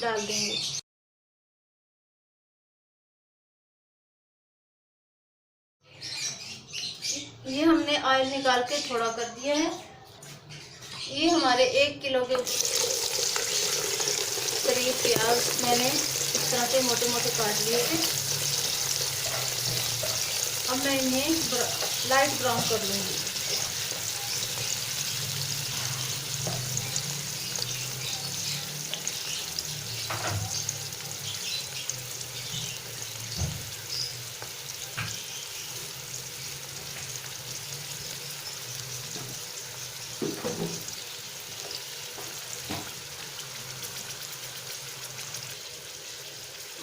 डाल देंगे। ये हमने ऑयल निकाल के थोड़ा कर दिया है। ये हमारे 1 किलो के करीब प्याज मैंने इस तरह से मोटे मोटे काट लिए थे। अब मैं इन्हें लाइट ब्राउन कर लूँगी।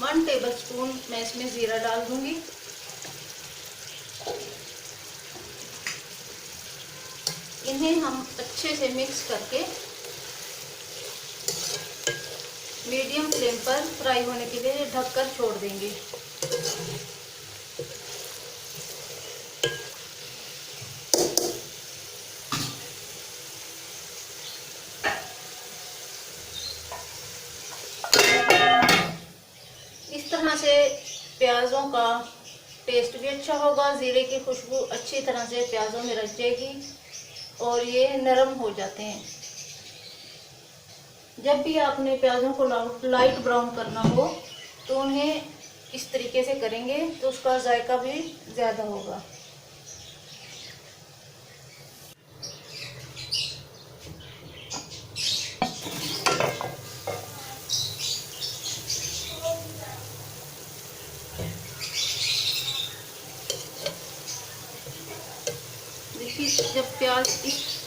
वन टेबल स्पून मैं इसमें ज़ीरा डाल दूंगी। इन्हें हम अच्छे से मिक्स करके मीडियम फ्लेम पर फ्राई होने के लिए ढककर छोड़ देंगे। इस तरह से प्याज़ों का टेस्ट भी अच्छा होगा, ज़ीरे की खुशबू अच्छी तरह से प्याज़ों में रच जाएगी और ये नरम हो जाते हैं। जब भी आपने प्याज़ों को लाइट ब्राउन करना हो तो उन्हें इस तरीके से करेंगे तो उसका जायका भी ज़्यादा होगा। देखिए, जब प्याज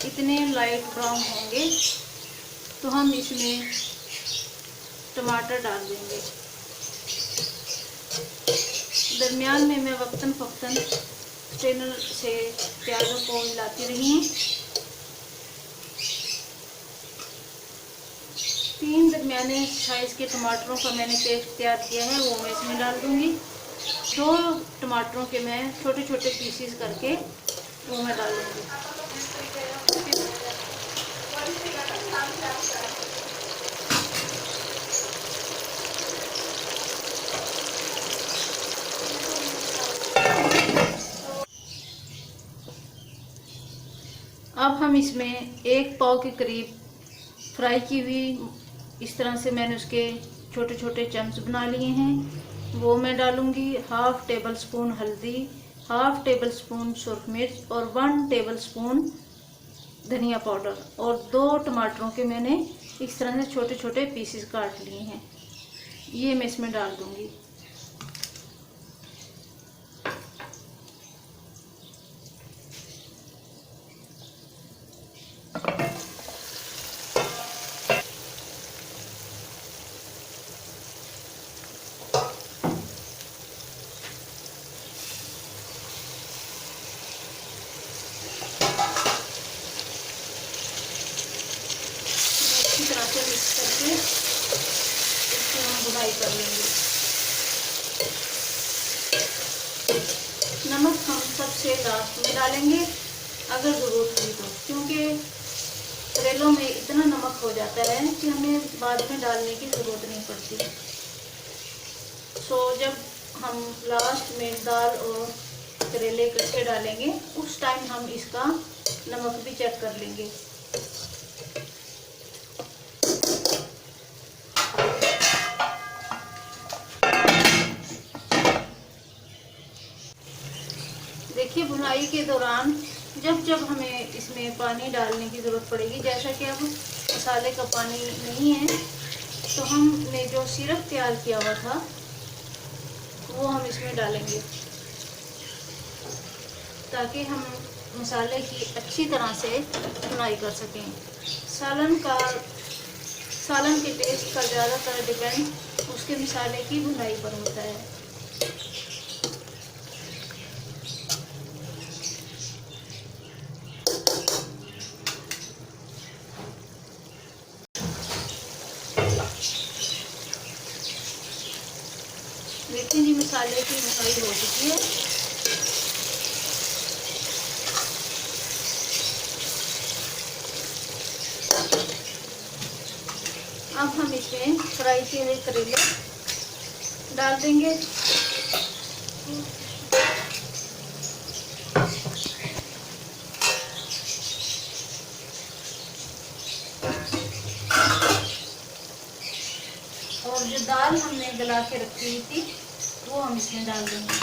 इतने लाइट ब्राउन होंगे तो हम इसमें टमाटर डाल देंगे। दरमियान में मैं वक्तन फ़क्तन स्ट्रेनर से प्याज़ों को मिलाती रही हूँ। 3 दरमियाने साइज़ के टमाटरों का मैंने पेस्ट तैयार किया है, वो मैं इसमें डाल दूँगी। 2 टमाटरों के मैं छोटे छोटे पीसीस करके वो मैं डाल दूँगी। अब हम इसमें 1 पाव के करीब फ्राई की हुई, इस तरह से मैंने उसके छोटे छोटे चम्स बना लिए हैं, वो मैं डालूंगी। 1/2 टेबल स्पून हल्दी, 1/2 टेबल स्पून सुरख मिर्च और 1 टेबल स्पून धनिया पाउडर और 2 टमाटरों के मैंने इस तरह से छोटे छोटे पीसेस काट लिए हैं, ये मैं इसमें डाल दूंगी। अच्छी तरह से मिक्स करके इसकी हम भुनाई कर लेंगे। नमक हम सबसे लास्ट में डालेंगे अगर ज़रूरत हुई तो, क्योंकि करेलों में इतना नमक हो जाता है कि हमें बाद में डालने की ज़रूरत नहीं पड़ती। जब हम लास्ट में दाल और करेले इकट्ठे डालेंगे उस टाइम हम इसका नमक भी चेक कर लेंगे। देखिए, भुनाई के दौरान जब जब हमें इसमें पानी डालने की ज़रूरत पड़ेगी, जैसा कि अब मसाले का पानी नहीं है तो हमने जो सिरप तैयार किया हुआ था वो हम इसमें डालेंगे, ताकि हम मसाले की अच्छी तरह से भुनाई कर सकें। सालन के टेस्ट का ज़्यादातर डिपेंड उसके मसाले की भुनाई पर होता है। देखिए जी, मसाले की भुनाई हो चुकी है। अब हम इसमें फ्राई किए हुए करेले डाल देंगे। और जो दाल हमने गला के रखी हुई थी वो हम इसमें डाल देंगे।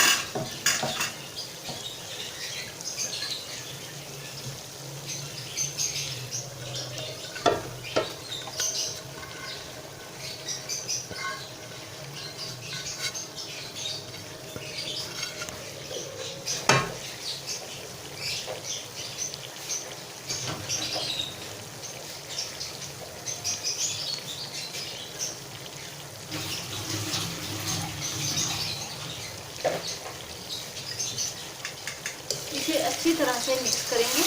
इसे अच्छी तरह से मिक्स करेंगे।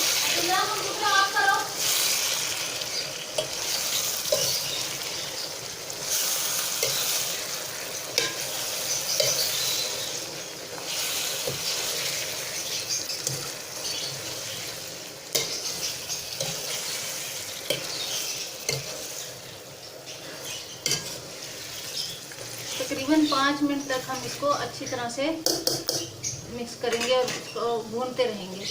तकरीबन 5 मिनट तक हम इसको अच्छी तरह से मिक्स करेंगे और इसको भूनते रहेंगे।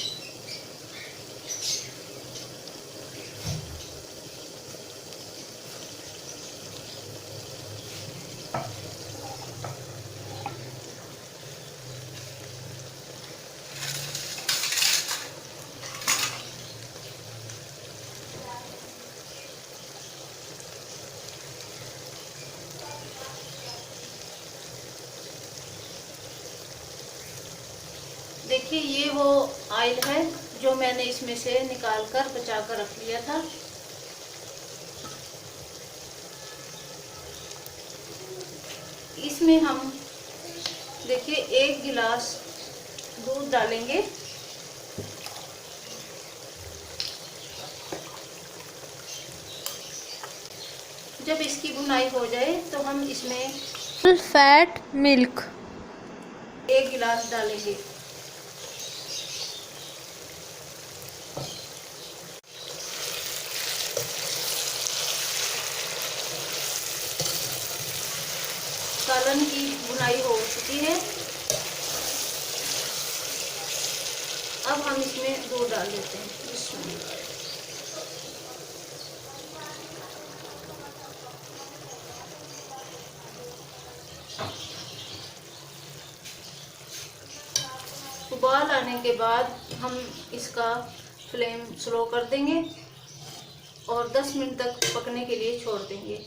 देखिए ये वो ऑयल है जो मैंने इसमें से निकाल कर बचा कर रख लिया था। इसमें हम देखिए 1 गिलास दूध डालेंगे। जब इसकी भुनाई हो जाए तो हम इसमें फुल फैट मिल्क 1 गिलास डालेंगे। सालन की भुनाई हो चुकी है। अब हम इसमें दूध डाल देते हैं। उबाल आने के बाद हम इसका फ्लेम स्लो कर देंगे और 10 मिनट तक पकने के लिए छोड़ देंगे।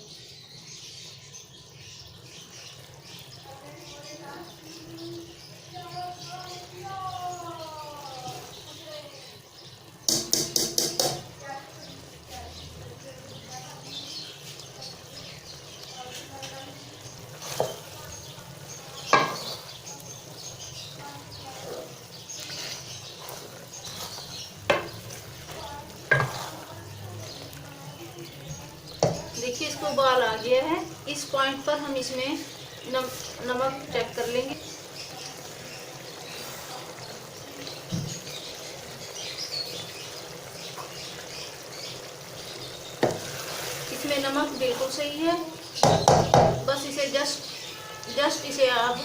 देखिए इसको उबाल आ गया है। इस पॉइंट पर हम इसमें नमक चेक कर लेंगे। इसमें नमक बिल्कुल सही है। बस इसे जस्ट इसे आप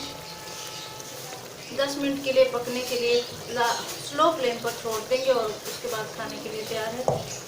10 मिनट के लिए पकने के लिए स्लो फ्लेम पर छोड़ देंगे और उसके बाद खाने के लिए तैयार है।